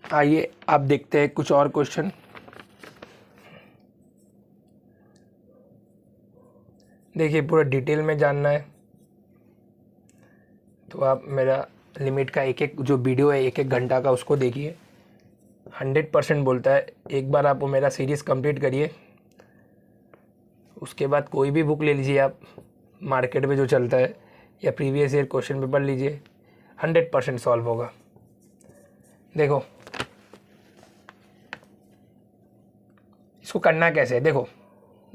आइए आप देखते हैं कुछ और क्वेश्चन। देखिए पूरा डिटेल में जानना है तो आप मेरा लिमिट का एक एक जो वीडियो है 1-1 घंटा का उसको देखिए। 100% बोलता है। एक बार आप वो मेरा सीरीज़ कंप्लीट करिए, उसके बाद कोई भी बुक ले लीजिए आप मार्केट में जो चलता है, या प्रीवियस ईयर क्वेश्चन पेपर लीजिए, 100% सॉल्व होगा। देखो इसको करना कैसे है, देखो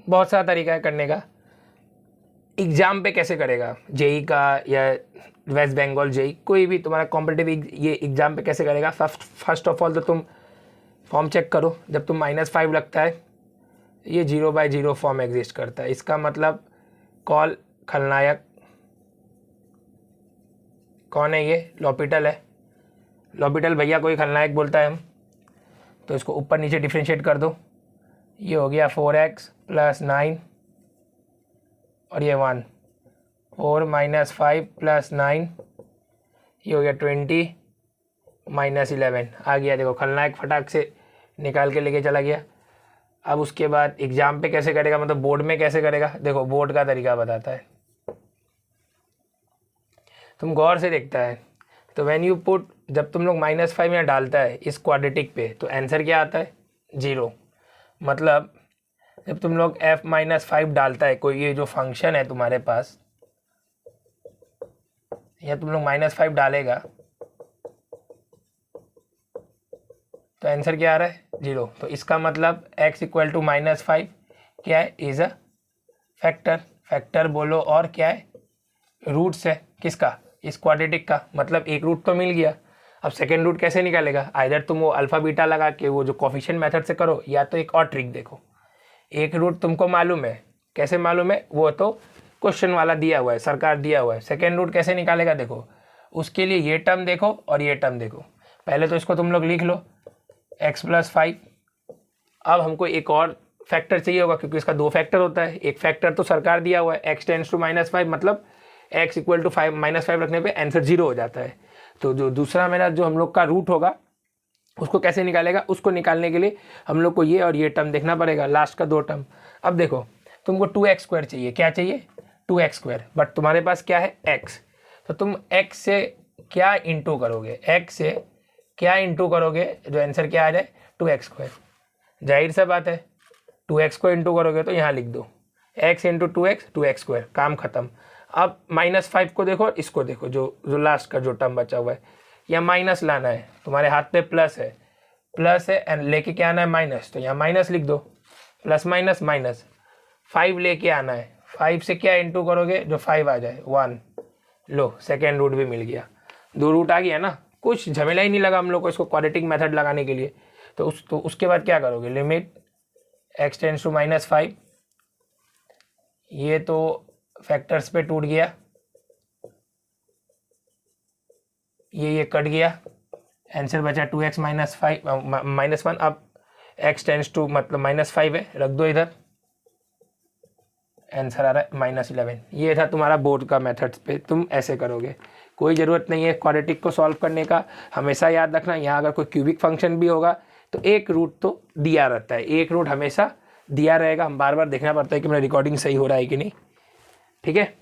बहुत सारा तरीका है करने का। एग्ज़ाम पे कैसे करेगा, जेई का या वेस्ट बंगाल जेई, कोई भी तुम्हारा कॉम्पिटिटिव ये एग्ज़ाम पे कैसे करेगा। फर्स्ट ऑफ ऑल तो तुम फॉर्म चेक करो। जब तुम -5 लगता है, ये 0/0 फॉर्म एग्जिस्ट करता है। इसका मतलब कॉल खलनायक कौन है, ये लॉपिटल है। लॉपिटल भैया कोई खलनायक बोलता है हम, तो इसको ऊपर नीचे डिफ्रेंशिएट कर दो। ये हो गया 4x + 9 और ये 1, 4 - 5 + 9, ये हो गया 20 - 11 आ गया। देखो खलनायक फटाक से निकाल के लेके चला गया। अब उसके बाद एग्ज़ाम पे कैसे करेगा, मतलब बोर्ड में कैसे करेगा। देखो बोर्ड का तरीका बताता है, तुम गौर से देखता है। तो व्हेन यू पुट, जब तुम लोग -5 यहाँ डालता है इस क्वाड्रेटिक पे, तो आंसर क्या आता है 0। मतलब जब तुम लोग f-5 डालता है कोई, ये जो फंक्शन है तुम्हारे पास, या तुम लोग -5 डालेगा तो आंसर क्या आ रहा है 0। तो इसका मतलब x = -5 क्या है, इज़ अ फैक्टर। फैक्टर बोलो और क्या है, रूट्स है किसका, इस क्वाड्रेटिक का। मतलब एक रूट तो मिल गया। अब सेकेंड रूट कैसे निकालेगा, आइदर तुम वो अल्फ़ा बीटा लगा के वो जो कोफिशिएंट मेथड से करो, या तो एक और ट्रिक देखो। एक रूट तुमको मालूम है, कैसे मालूम है, वो तो क्वेश्चन वाला दिया हुआ है, सरकार दिया हुआ है। सेकेंड रूट कैसे निकालेगा देखो, उसके लिए ये टर्म देखो और ये टर्म देखो। पहले तो इसको तुम लोग लिख लो x + 5। अब हमको एक और फैक्टर चाहिए होगा, क्योंकि इसका 2 फैक्टर होता है। एक फैक्टर तो सरकार दिया हुआ है, x टेंड्स टू -5, मतलब x = 5 -5 रखने पे आंसर 0 हो जाता है। तो जो दूसरा मेरा जो हम लोग का रूट होगा, उसको कैसे निकालेगा, उसको निकालने के लिए हम लोग को ये और ये टर्म देखना पड़ेगा, लास्ट का 2 टर्म। अब देखो तुमको 2x² चाहिए, क्या चाहिए 2x², बट तुम्हारे पास क्या है x। तो तुम x से क्या इंटू करोगे, x से क्या इंटू करोगे, जो आंसर क्या आ जाए 2x²। जाहिर सा बात है 2x को इंटू करोगे तो यहाँ लिख दो x × 2x 2x², काम खत्म। अब -5 को देखो, इसको देखो, जो लास्ट का जो टर्म बचा हुआ है, या माइनस लाना है, तुम्हारे हाथ पे प्लस है एंड लेके क्या आना है माइनस, तो यहाँ माइनस लिख दो। +- 5 लेके आना है, 5 से क्या इंटू करोगे, जो 5 आ जाए 1। लो सेकेंड रूट भी मिल गया, 2 रूट आ गया ना, कुछ झमेला ही नहीं लगा हम लोग को इसको क्वाड्रेटिक मेथड लगाने के लिए। तो उसके बाद क्या करोगे, लिमिट x टेंड्स टू -5, ये तो फैक्टर्स पे टूट गया, ये कट गया, आंसर बचा 2x - 5 -1। अब x टेंड्स टू मतलब -5 है, रख दो इधर, आंसर आ रहा है -11। ये था तुम्हारा बोर्ड का मेथड्स पे, तुम ऐसे करोगे। कोई ज़रूरत नहीं है क्वाड्रेटिक को सॉल्व करने का। हमेशा याद रखना, यहाँ अगर कोई क्यूबिक फंक्शन भी होगा तो एक रूट तो दिया रहता है, एक रूट हमेशा दिया रहेगा। हम बार बार देखना पड़ता है कि मेरा रिकॉर्डिंग सही हो रहा है कि नहीं, ठीक है।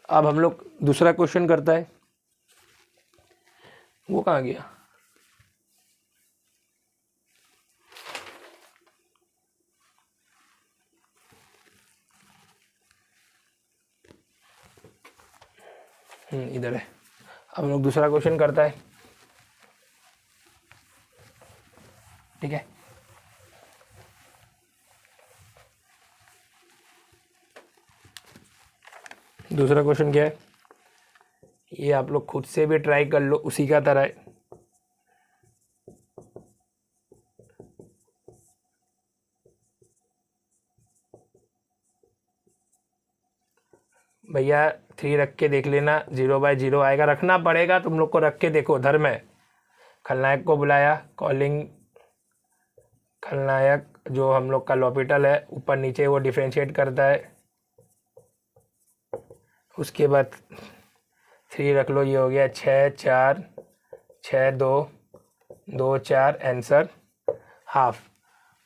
अब हम लोग दूसरा क्वेश्चन करता है, वो कहाँ गया, इधर है। अब हम लोग दूसरा क्वेश्चन करता है, ठीक है। दूसरा क्वेश्चन क्या है, ये आप लोग खुद से भी ट्राई कर लो, उसी का तरह है। भैया 3 रख के देख लेना, 0/0 आएगा, रखना पड़ेगा तुम लोग को, रख के देखो। धर्म है, खलनायक को बुलाया, कॉलिंग खलनायक जो हम लोग का लॉपिटल है, ऊपर नीचे वो डिफ्रेंशिएट करता है। उसके बाद 3 रख लो, ये हो गया 6 4 6 2 2 4, आंसर हाफ।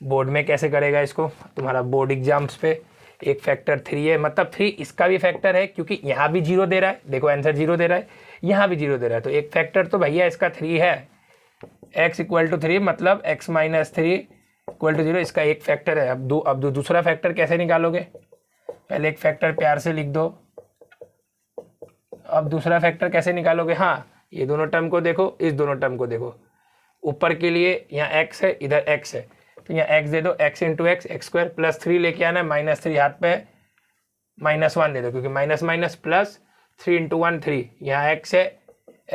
बोर्ड में कैसे करेगा इसको, तुम्हारा बोर्ड एग्जाम्स पे एक फैक्टर 3 है, मतलब 3 इसका भी फैक्टर है क्योंकि यहाँ भी 0 दे रहा है, देखो आंसर 0 दे रहा है, यहाँ भी 0 दे रहा है, तो एक फैक्टर तो भैया इसका 3 है। x इक्वल टू 3 मतलब x माइनस 3 इक्वल टू 0, इसका एक फैक्टर है। अब दूसरा फैक्टर कैसे निकालोगे, पहले एक फैक्टर प्यार से लिख दो, अब दूसरा फैक्टर कैसे निकालोगे। हाँ, ये दोनों टर्म को देखो, इस दोनों टर्म को देखो, ऊपर के लिए यहाँ x है, इधर x है, तो यहाँ x दे दो, x into x, x square, plus 3 लेके आना, माइनस 3 हाथ पे, माइनस 1 दे दो क्योंकि माइनस माइनस प्लस 3 इंटू 1 3, यहाँ x है,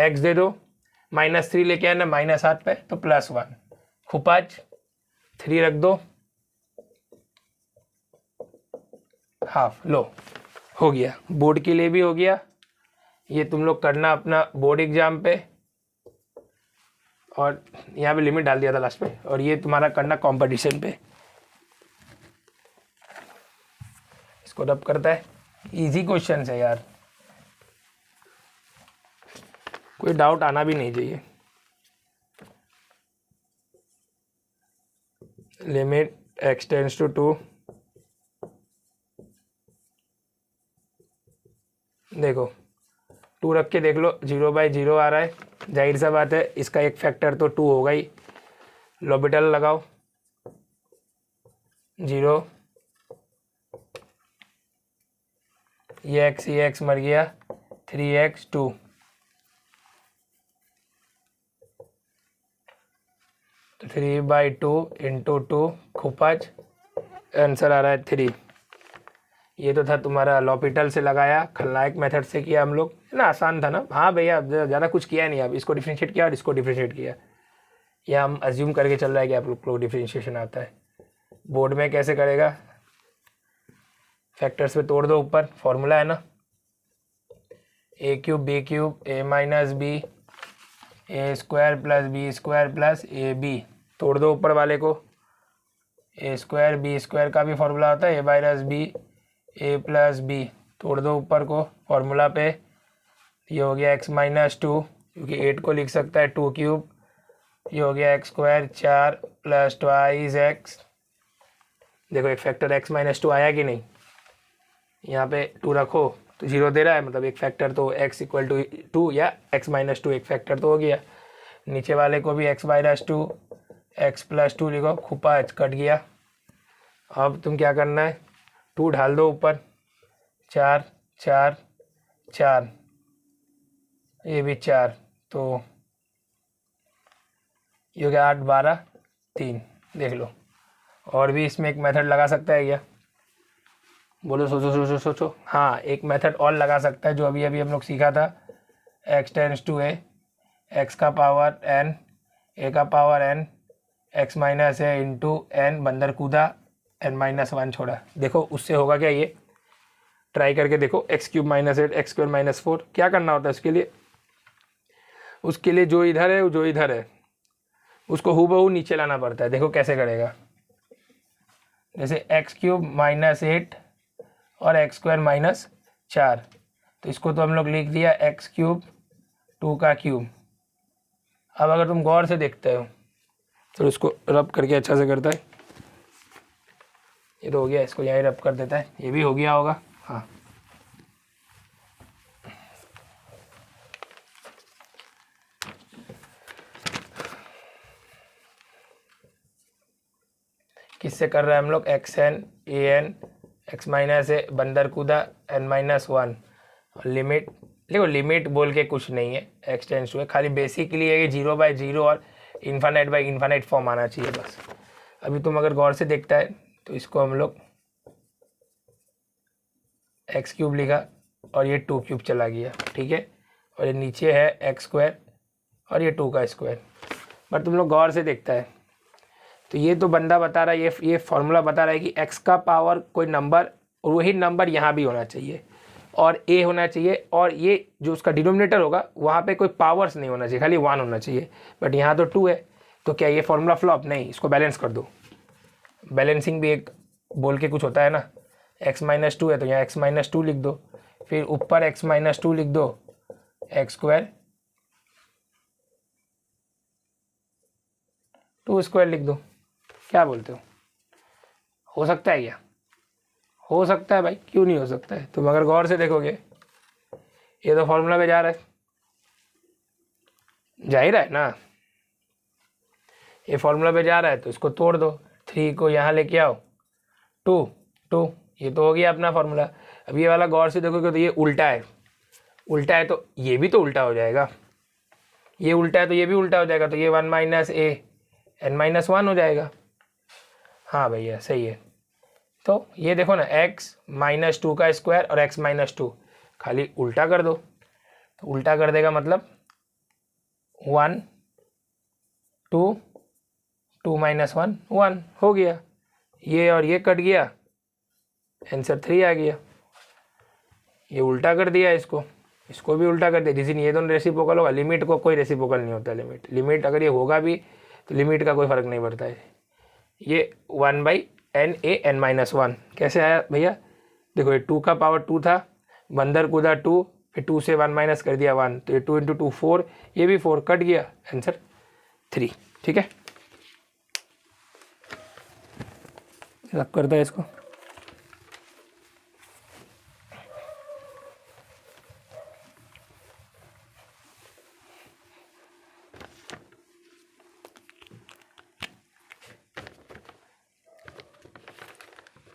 x दे दो, माइनस 3 लेके आना, माइनस हाथ पे तो प्लस 1, खुपाज 3 रख दो, हाफ। लो हो गया, बोर्ड के लिए भी हो गया। ये तुम लोग करना अपना बोर्ड एग्जाम पे, और यहाँ पे लिमिट डाल दिया था लास्ट में, और ये तुम्हारा करना कंपटीशन पे। इसको रब करता है, इजी क्वेश्चन है यार, कोई डाउट आना भी नहीं चाहिए। लिमिट x टेंड्स टू 2, देखो 2 रख के देख लो, 0/0 आ रहा है, जाहिर सा बात है इसका एक फैक्टर तो 2 होगा ही। लॉबिटल लगाओ, 0, ये x मर गया, 3x 2, तो 3/2 इंटू 2, खुपाज, आंसर आ रहा है 3। ये तो था तुम्हारा लॉपिटल से लगाया, खलनायक मेथड से किया हम लोग, है ना, आसान था ना। हाँ भैया, ज़्यादा कुछ किया नहीं, अब इसको डिफरेंशिएट किया और इसको डिफरेंशिएट किया, या हम अज्यूम करके चल रहा है कि आप लोग को डिफरेंशिएशन आता है। बोर्ड में कैसे करेगा, फैक्टर्स पे तोड़ दो, ऊपर फॉर्मूला है ना, a cube b cube a minus b a square plus b square plus a b, तोड़ दो ऊपर वाले को। ए स्क्वायर बी स्क्वायर का भी फॉर्मूला होता है a minus b a plus b, तोड़ दो ऊपर को फॉर्मूला पे। ये हो गया x माइनस 2, क्योंकि 8 को लिख सकता है 2 क्यूब, ये हो गया x स्क्वायर 4 प्लस 2x। देखो एक फैक्टर x माइनस 2 आया कि नहीं, यहाँ पे 2 रखो तो 0 दे रहा है, मतलब एक फैक्टर तो x इक्वल टू 2 या x माइनस 2 एक फैक्टर तो हो गया। नीचे वाले को भी x माइनस 2 x प्लस 2 लिखो, खुपा कट गया। अब तुम क्या करना है, 2 ढाल दो ऊपर, 4 4 4, ये भी 4, तो ये हो गया 8 12 3। देख लो, और भी इसमें एक मेथड लगा सकता है क्या, बोलो, सोचो सोचो सोचो। हाँ, एक मेथड और लगा सकता है जो अभी अभी हम लोग सीखा था, x tends to a, x का पावर n, a का power n, x minus a into n, बंदर कूदा, n माइनस 1 छोड़ा। देखो उससे होगा क्या, ये ट्राई करके देखो, x cube minus 8 x square minus 4। क्या करना होता है उसके लिए जो इधर है जो इधर है उसको हूबहू नीचे लाना पड़ता है। देखो कैसे करेगा, जैसे x क्यूब माइनस 8 और एक्स स्क्वायर माइनस 4, तो इसको तो हम लोग लिख दिया एक्स क्यूब 2 का क्यूब। अब अगर तुम गौर से देखते हो तो इसको रब करके अच्छा से करता है, ये तो हो गया, इसको यहीं रब कर देता है, ये भी हो गया होगा। हाँ, किससे कर रहे हैं हम लोग, x n a n x minus a, बंदर कूदा n माइनस 1, लिमिट। देखो लिमिट बोल के कुछ नहीं है, एक्स टेंड्स टू है, खाली बेसिकली है कि 0/0 और इन्फानाइट फॉर्म आना चाहिए बस। अभी तुम अगर गौर से देखता है तो इसको हम लोग एक्स क्यूब लिखा और ये 2 क्यूब चला गया, ठीक है, और ये नीचे है एक्स स्क्वायर और ये 2 का स्क्वायर। पर तुम लोग गौर से देखता है तो ये तो बंदा बता रहा है, ये फॉर्मूला बता रहा है कि x का पावर कोई नंबर, और वही नंबर यहाँ भी होना चाहिए और a होना चाहिए, और ये जो उसका डिनोमिनेटर होगा वहाँ पे कोई पावर्स नहीं होना चाहिए, खाली 1 होना चाहिए। बट यहाँ तो 2 है, तो क्या ये फॉर्मूला फ्लॉप? नहीं, इसको बैलेंस कर दो। बैलेंसिंग भी एक बोल के कुछ होता है ना, x माइनस 2 है तो यहाँ x माइनस 2 लिख दो, फिर ऊपर x माइनस 2 लिख दो, एक्स स्क्वायर 2 स्क्वायर लिख दो। क्या बोलते हो सकता है क्या? हो सकता है भाई, क्यों नहीं हो सकता है? तुम अगर गौर से देखोगे ये तो फॉर्मूला पे जा रहा है, जा ही रहा है ना, ये फॉर्मूला पे जा रहा है तो इसको तोड़ दो, 3 को यहाँ लेके आओ, 2 2, ये तो हो गया अपना फॉर्मूला। अब ये वाला गौर से देखोगे तो ये उल्टा है, उल्टा है तो ये भी तो उल्टा हो जाएगा, ये उल्टा है तो ये भी उल्टा हो जाएगा, तो ये 1 माइनस ए एन माइनस 1 हो जाएगा। हाँ भैया सही है। तो ये देखो ना, x माइनस 2 का स्क्वायर और x माइनस 2, खाली उल्टा कर दो, तो उल्टा कर देगा मतलब 1 2 2 माइनस 1 1 हो गया, ये और ये कट गया, आंसर 3 आ गया। ये उल्टा कर दिया, इसको भी उल्टा कर दिया, जिस दिन ये दोनों रेसिप्रोकल होगा, लिमिट को कोई रेसिप्रोकल नहीं होता, लिमिट अगर ये होगा भी तो लिमिट का कोई फर्क नहीं पड़ता है। ये 1/n(a)(n-1) कैसे आया भैया? देखो ये 2 का पावर 2 था, बंदर कूदा 2, फिर 2 से 1 माइनस कर दिया 1, तो ये 2 × 2 4, ये भी 4 कट गया, आंसर 3। ठीक है, रख करता है इसको।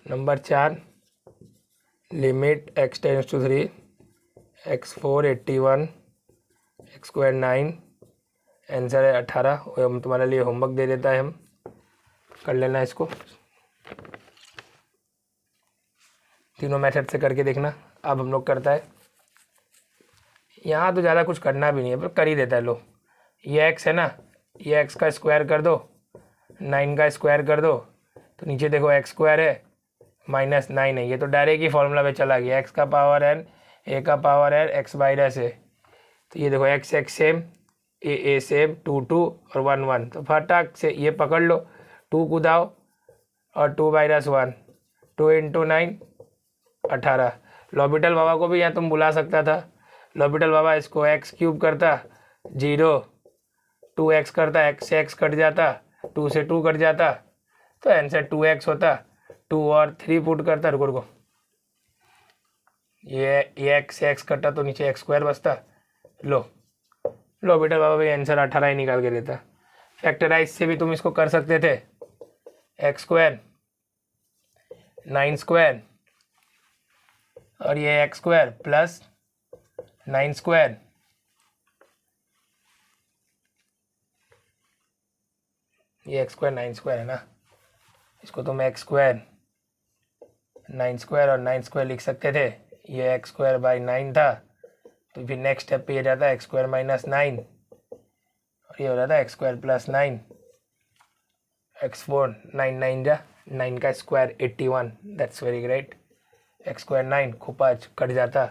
Number 4, limit x tends to 3, x4 81, x² 9, answer है 18। हम तुम्हारे लिए होमवर्क दे देता है, हम कर लेना इसको, तीनों मेथड से करके देखना। अब हम लोग करता है, यहाँ तो ज़्यादा कुछ करना भी नहीं है, पर कर ही देता है। लो ये x है ना, ये x का स्क्वायर कर दो, 9 का स्क्वायर कर दो, तो नीचे देखो x² है माइनस 9 है, ये तो डायरेक्ट ही फॉर्मूला पे चला गया, x का पावर n, a का पावर n, x माइनस है, तो ये देखो x x same, a same, 2 2 और 1 1, तो फटाक से ये पकड़ लो, 2 कूदाओ और 2 माइनस 1, 2 × 9 18। लॉबिटल बाबा को भी यहाँ तुम बुला सकता था, लॉबिटल बाबा इसको x³ करता 0, 2x करता, x से x कट जाता, 2 से 2 कट जाता, तो आंसर 2x होता, 2 और 3 पुट करता, रुको ये x से x कटा तो नीचे x² बचता। लो बेटा बाबा भाई आंसर 18 ही निकाल के देता। फैक्टराइज से भी तुम इसको कर सकते थे, x² 9² और ये x² प्लस 9², ये x² 9² है ना, इसको तुम x² 9² और 9² लिख सकते थे, ये x²/9 था, तो फिर नेक्स्ट स्टेप पे ये जाता है x² माइनस 9 और ये हो जाता है x² प्लस 9, x4 9 9 जा 9 का square 81, that's very great, x² 9 खुपाच कट जाता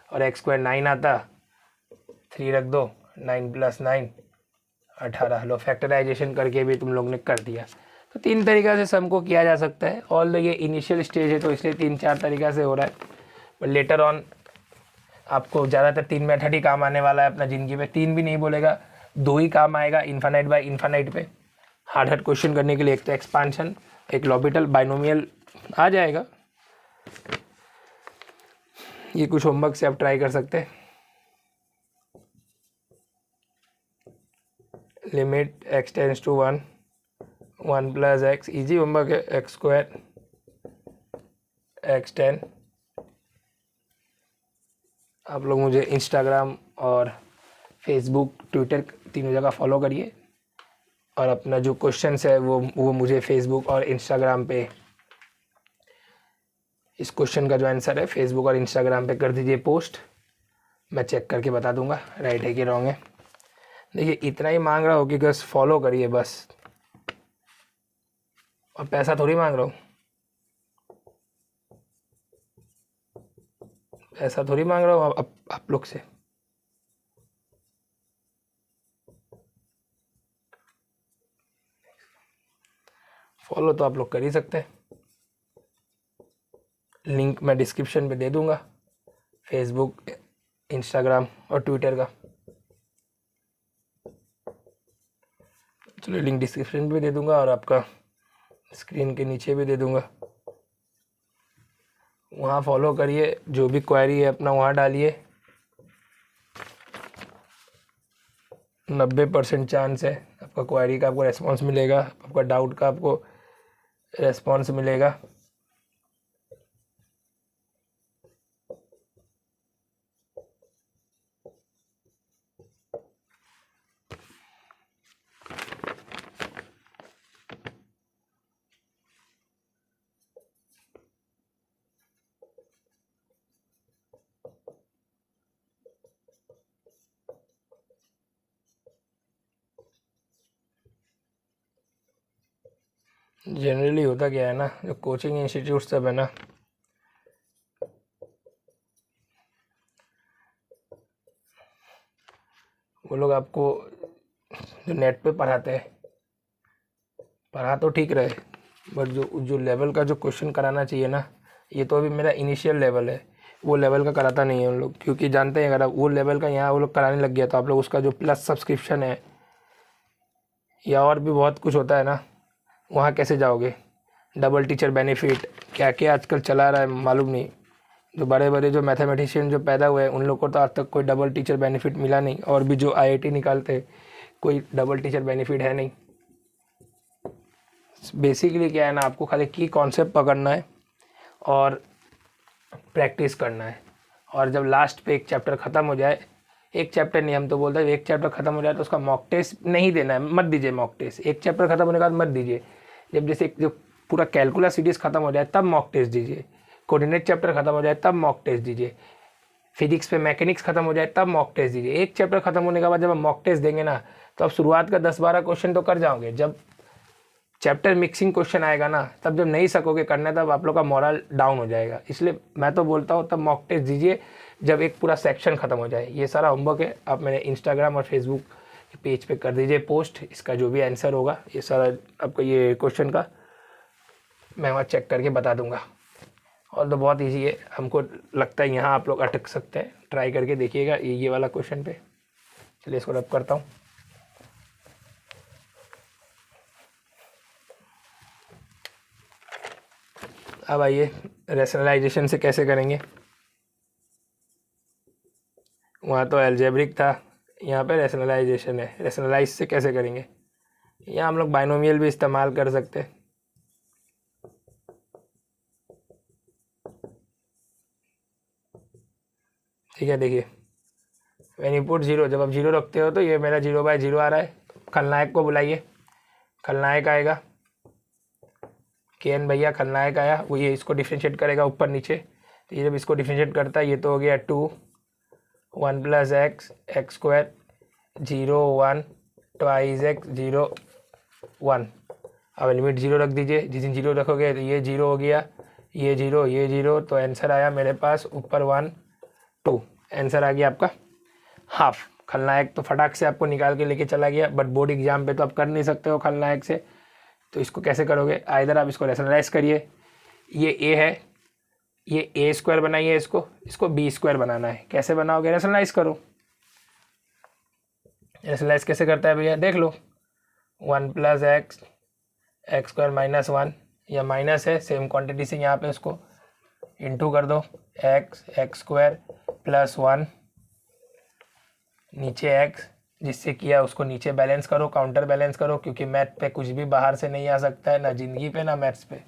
और x² 9 आता, 3 रख दो, 9 प्लस 9 18। लो फैक्टराइजेशन करके भी तुम लोग ने कर दिया। तो 3 तरीक़ा से सम को किया जा सकता है, ऑल ये इनिशियल स्टेज है तो इसलिए 3-4 तरीक़ा से हो रहा है, बट लेटर ऑन आपको ज़्यादातर 3 मेथड ही काम आने वाला है अपना ज़िंदगी में। 3 भी नहीं बोलेगा, 2 ही काम आएगा, इन्फानाइट बाय इन्फानाइट पे हार्ड क्वेश्चन करने के लिए। एक तो एक्सपांशन, एक लॉबिटल, बाइनोमियल आ जाएगा। ये कुछ होमवर्क से आप ट्राई कर सकते हैं। Limit x tends to 1, 1 plus x, easy homework है, x² x10। आप लोग मुझे इंस्टाग्राम और फेसबुक ट्विटर तीनों जगह फॉलो करिए, और अपना जो क्वेश्चंस है वो मुझे फेसबुक और इंस्टाग्राम पे, इस क्वेश्चन का जो आंसर है फेसबुक और इंस्टाग्राम पे कर दीजिए पोस्ट, मैं चेक करके बता दूंगा राइट है कि रॉन्ग है। देखिए इतना ही मांग रहा हो कि बस फॉलो करिए बस, और पैसा थोड़ी मांग रहा हूँ, ऐसा थोड़ी मांग रहा हूँ आप लोग से। फॉलो तो आप लोग कर ही सकते हैं, लिंक मैं डिस्क्रिप्शन पे दे दूंगा, फेसबुक, इंस्टाग्राम और ट्विटर का। चलो लिंक डिस्क्रिप्शन पे दे दूंगा और आपका स्क्रीन के नीचे भी दे दूंगा, वहाँ फॉलो करिए, जो भी क्वेरी है अपना वहाँ डालिए। 90% चांस है आपका क्वेरी का आपको रेस्पॉन्स मिलेगा, आपका डाउट का आपको रेस्पॉन्स मिलेगा। जनरली होता क्या है ना, जो कोचिंग इंस्टीट्यूट सब है ना, वो लोग आपको जो नेट पे पढ़ाते हैं, पढ़ा तो ठीक रहे, बट जो जो लेवल का जो क्वेश्चन कराना चाहिए ना, ये तो अभी मेरा इनिशियल लेवल है, वो लेवल का कराता नहीं है उन लोग, क्योंकि जानते हैं अगर आप वो लेवल का यहाँ वो लोग कराने लग गया तो आप लोग उसका जो प्लस सब्सक्रिप्शन है या और भी बहुत कुछ होता है ना, वहाँ कैसे जाओगे। डबल टीचर बेनिफिट क्या क्या आजकल चला रहा है मालूम नहीं, जो बड़े बड़े जो मैथमेटिशियन जो पैदा हुए हैं उन लोग को तो आज तक कोई डबल टीचर बेनिफिट मिला नहीं, और भी जो आईआईटी निकालते कोई डबल टीचर बेनिफिट है नहीं। बेसिकली क्या है ना, आपको खाली की कॉन्सेप्ट पकड़ना है और प्रैक्टिस करना है, और जब लास्ट पे एक चैप्टर ख़त्म हो जाए, एक चैप्टर नहीं हम तो बोलते हैं, एक चैप्टर ख़त्म हो जाए तो उसका मॉक टेस्ट नहीं देना है, मत दीजिए मॉक टेस्ट। एक चैप्टर ख़त्म होने के बाद मत दीजिए, जब जैसे जो पूरा कैलकुलस सीरीज ख़त्म हो जाए तब मॉक टेस्ट दीजिए, कोऑर्डिनेट चैप्टर ख़त्म हो जाए तब मॉक टेस्ट दीजिए, फिजिक्स पे मैकेनिक्स खत्म हो जाए तब मॉक टेस्ट दीजिए। एक चैप्टर खत्म होने के बाद जब आप मॉक टेस्ट देंगे ना, तो आप शुरुआत का 10-12 क्वेश्चन तो कर जाओगे, जब चैप्टर मिक्सिंग क्वेश्चन आएगा ना, तब जब नहीं सकोगे करने तब आप लोग का मोरल डाउन हो जाएगा। इसलिए मैं तो बोलता हूँ तब मॉक टेस्ट दीजिए जब एक पूरा सेक्शन ख़त्म हो जाए। ये सारा होमवर्क है, आप मेरे इंस्टाग्राम और फेसबुक के पेज पे कर दीजिए पोस्ट, इसका जो भी आंसर होगा ये सारा आपका ये क्वेश्चन का मैं वहाँ चेक करके बता दूंगा। और तो बहुत इजी है, हमको लगता है यहाँ आप लोग अटक सकते हैं, ट्राई करके देखिएगा ये वाला क्वेश्चन पे। चलिए इसको रब करता हूँ। अब आइए रैशनलाइजेशन से कैसे करेंगे, वहाँ तो एल्जेब्रिक था, यहाँ पे रैशनलाइजेशन है, रैशनलाइज से कैसे करेंगे। यहाँ हम लोग बाइनोमियल भी इस्तेमाल कर सकते हैं। ठीक है, देखिए व्हेन यू पुट 0, जब आप 0 रखते हो तो ये मेरा 0/0 आ रहा है। खलनायक को बुलाइए, खलनायक आएगा, केएन भैया खलनायक आया, वो ये इसको डिफ्रेंशिएट करेगा ऊपर नीचे, तो ये जब इसको डिफ्रेंशिएट करता है ये तो हो गया 2 1 + x x² 0 1 2 x 0 1। अब लिमिट 0 रख दीजिए, जिस दिन 0 रखोगे तो ये 0 हो गया, ये 0 ये 0, तो आंसर आया मेरे पास ऊपर 1 2, आंसर आ गया आपका हाफ। खलनायक तो फटाक से आपको निकाल के लेके चला गया, बट बोर्ड एग्जाम पे तो आप कर नहीं सकते हो खलनायक से, तो इसको कैसे करोगे, आइदर आप इसको रैशनलाइज करिए, ये a है, ये a² बनाइए, इसको b² बनाना है। कैसे बनाओगे, रैशनलाइज करो। रैशनलाइज कैसे करता है भैया, देख लो, 1 + x x² - 1, या माइनस है सेम क्वांटिटी से, यहाँ पे इसको इंटू कर दो, x x² + 1 नीचे x, जिससे किया उसको नीचे बैलेंस करो, काउंटर बैलेंस करो, क्योंकि मैथ पे कुछ भी बाहर से नहीं आ सकता है, ना जिंदगी पे ना मैथ्स पे।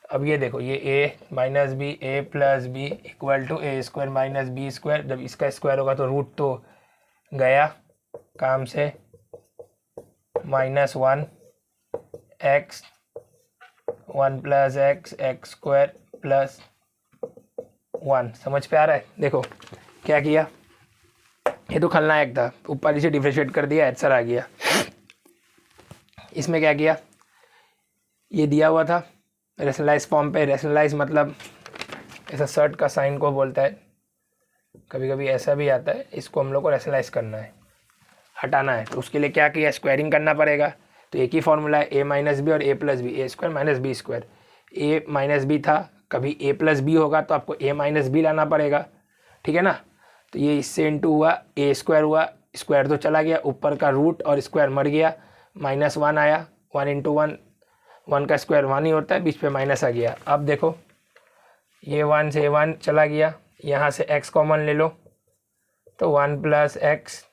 अब ये देखो, ये a - b a + b = a² - b², जब इसका स्क्वायर होगा तो रूट तो गया काम से, -1 x 1 + x x² + 1। समझ पे आ रहा है, देखो क्या किया, ये तो खलनायक था, ऊपर इसे डिफरेंशिएट कर दिया, आंसर आ गया। इसमें क्या किया, ये दिया हुआ था रैशनलाइज फॉर्म पे, रैशनलाइज मतलब ऐसा शर्ट का साइन को बोलता है, कभी कभी ऐसा भी आता है, इसको हम लोग को रैशनलाइज करना है, हटाना है, तो उसके लिए क्या किया, स्क्वायरिंग करना पड़ेगा। तो एक ही फॉर्मूला है, a - b और a + b, a² - b²। a - b था, कभी a + b होगा तो आपको a - b लाना पड़ेगा, ठीक है ना। तो ये इससे इंटू हुआ, a² हुआ, स्क्वायर तो चला गया, ऊपर का रूट और स्क्वायर मर गया, -1 आया, 1 इंटू 1, 1 का स्क्वायर 1 ही होता है, बीच पे माइनस आ गया। अब देखो ये 1 से 1 चला गया, यहाँ से x कॉमन ले लो तो 1 प्लस एक्स,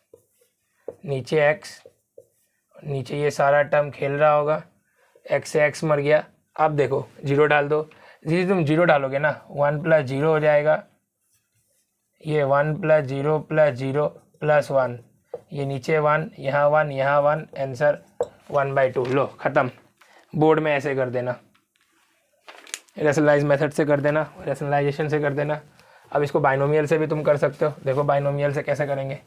नीचे x, नीचे ये सारा टर्म खेल रहा होगा, x से x मर गया। अब देखो जीरो डाल दो, जी तुम जीरो डालोगे ना 1 प्लस जीरो हो जाएगा, ये 1 plus zero plus zero plus 1, ये नीचे 1, यहाँ 1, यहाँ 1, आंसर 1/2। लो ख़त्म। बोर्ड में ऐसे कर देना, रैशनलाइज मेथड से कर देना, रैशनलाइजेशन से कर देना। अब इसको बाइनोमियल से भी तुम कर सकते हो। देखो बाइनोमियल से कैसे करेंगे।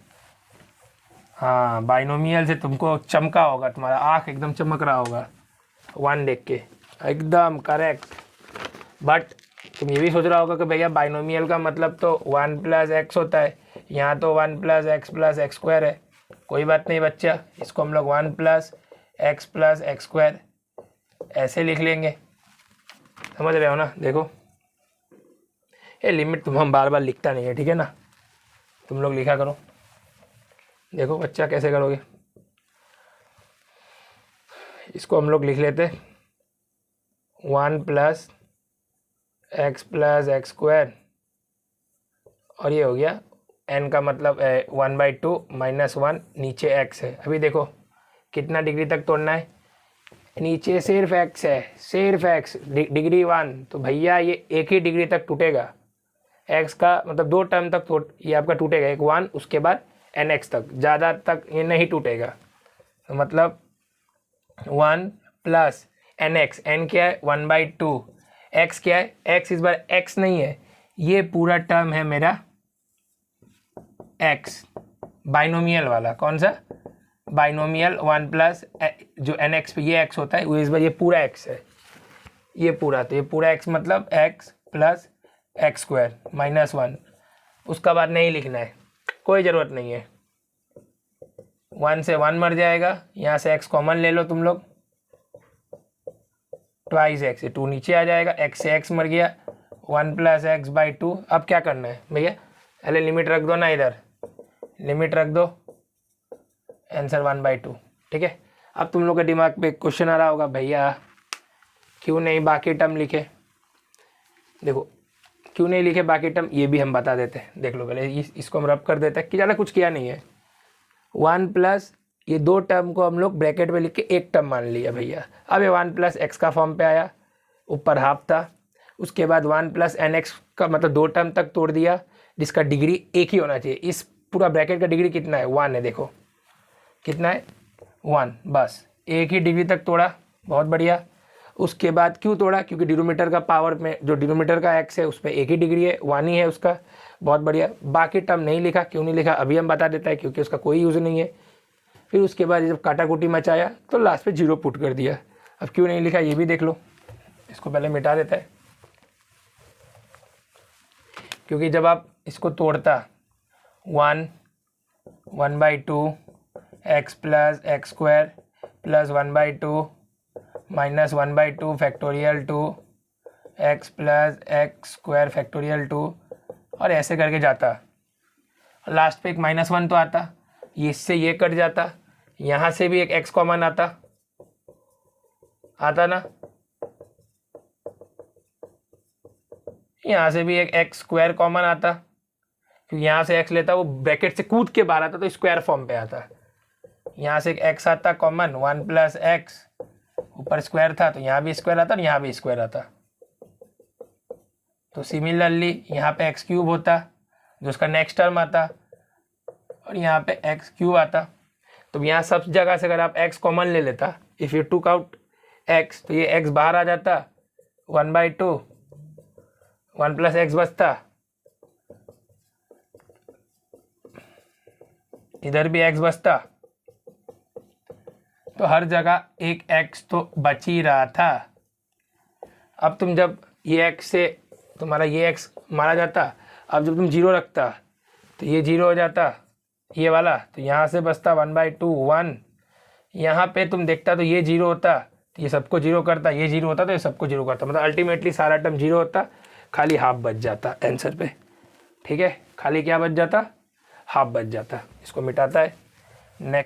हाँ, बाइनोमियल से तुमको चमका होगा, तुम्हारा आँख एकदम चमक रहा होगा 1 देख के, एकदम करेक्ट। बट तुम ये भी सोच रहा होगा कि भैया बाइनोमियल का मतलब तो 1 प्लस एक्स होता है, यहाँ तो 1 प्लस एक्स स्क्वायर है। कोई बात नहीं बच्चा, इसको हम लोग 1 प्लस एक्स स्क्वायर ऐसे लिख लेंगे, समझ रहे हो ना। देखो ये लिमिट तुम हम बार बार लिखता नहीं है, ठीक है ना, तुम लोग लिखा करो। देखो बच्चा कैसे करोगे, इसको हम लोग लिख लेते 1 प्लस एक्स स्क्वायर, और ये हो गया n का मतलब 1/2 -1, नीचे x है। अभी देखो कितना डिग्री तक तोड़ना है, नीचे सिर्फ x है, सिर्फ x, डिग्री 1, तो भैया ये एक ही डिग्री तक टूटेगा। x का मतलब 2 टर्म तक ये आपका टूटेगा, एक 1, उसके बाद nx तक, ज़्यादा तक ये नहीं टूटेगा। तो मतलब 1 प्लस nx, n क्या है 1/2, x क्या है, x इस बार x नहीं है, ये पूरा टर्म है मेरा x, बाइनोमियल वाला। कौन सा बाइनोमियल 1 प्लस जो nx पे ये x होता है, वो इस बार ये पूरा x है, ये पूरा, तो ये पूरा x मतलब x प्लस एक्स स्क्वायर -1। उसका बाद नहीं लिखना है, कोई ज़रूरत नहीं है, 1 से 1 मर जाएगा, यहाँ से x कॉमन ले लो तुम लोग, 2x, 2 नीचे आ जाएगा, x से x मर गया, 1 प्लस x/2। अब क्या करना है भैया, पहले लिमिट रख दो ना, इधर लिमिट रख दो, आंसर 1/2, ठीक है। अब तुम लोग के दिमाग पे क्वेश्चन आ रहा होगा, भैया क्यों नहीं बाकी टर्म लिखे। देखो क्यों नहीं लिखे बाकी टर्म, ये भी हम बता देते हैं, देख लो पहले इसको हम रब कर देते हैं कि ज़्यादा कुछ किया नहीं है। 1 प्लस ये 2 टर्म को हम लोग ब्रैकेट में लिख के एक टर्म मान लिया भैया। अब ये 1 प्लस एक्स का फॉर्म पे आया, ऊपर हाफ था, उसके बाद 1 प्लस nx का मतलब 2 टर्म तक तोड़ दिया, जिसका डिग्री एक ही होना चाहिए। इस पूरा ब्रैकेट का डिग्री कितना है, 1 है, देखो कितना है 1, बस एक ही डिग्री तक तोड़ा, बहुत बढ़िया। उसके बाद क्यों तोड़ा, क्योंकि डिनोमिनेटर का पावर में जो डिनोमिनेटर का x है उस पर एक ही डिग्री है, 1 ही है उसका, बहुत बढ़िया। बाकी टर्म नहीं लिखा, क्यों नहीं लिखा अभी हम बता देता है, क्योंकि उसका कोई यूज़ नहीं है। फिर उसके बाद जब काटाकुटी मचाया तो लास्ट पे 0 पुट कर दिया। अब क्यों नहीं लिखा ये भी देख लो, इसको पहले मिटा देता है, क्योंकि जब आप इसको तोड़ता 1/2 x plus x square plus 1/2 minus 1/2 factorial 2 x plus x square factorial 2, और ऐसे करके जाता, लास्ट पे एक -1 तो आता, ये इससे ये कट जाता, यहाँ से भी एक x कॉमन आता ना, यहाँ से भी एक एक्स स्क्वायर कॉमन आता, क्योंकि यहाँ से x लेता वो ब्रैकेट से कूद के बाहर आता तो स्क्वायर फॉर्म पे आता। यहाँ से एक x आता कॉमन, 1 प्लस एक्स, ऊपर स्क्वायर था तो यहाँ भी स्क्वायर आता और यहाँ भी स्क्वायर आता। तो सिमिलरली यहाँ पे एक्स क्यूब होता जो उसका नेक्स्ट टर्म आता, और यहाँ पे एक्स क्यूब आता। तो यहाँ सब जगह से अगर आप x कॉमन ले लेता, if you took out x, तो ये x बाहर आ जाता, 1/2, 1 प्लस एक्स बचता, इधर भी x बचता, तो हर जगह एक x तो बच ही रहा था। अब तुम जब ये x से तुम्हारा ये x मारा जाता, अब जब तुम 0 रखता तो ये 0 हो जाता ये वाला, तो यहाँ से बचता 1/2 1, यहाँ पे तुम देखता तो ये 0 होता तो ये सबको 0 करता, ये 0 होता तो ये सबको 0 करता, मतलब अल्टीमेटली सारा टर्म 0 होता, खाली हाफ बच जाता आंसर पे, ठीक है। खाली क्या बच जाता, हाफ बच जाता। इसको मिटाता है। नेक्स्ट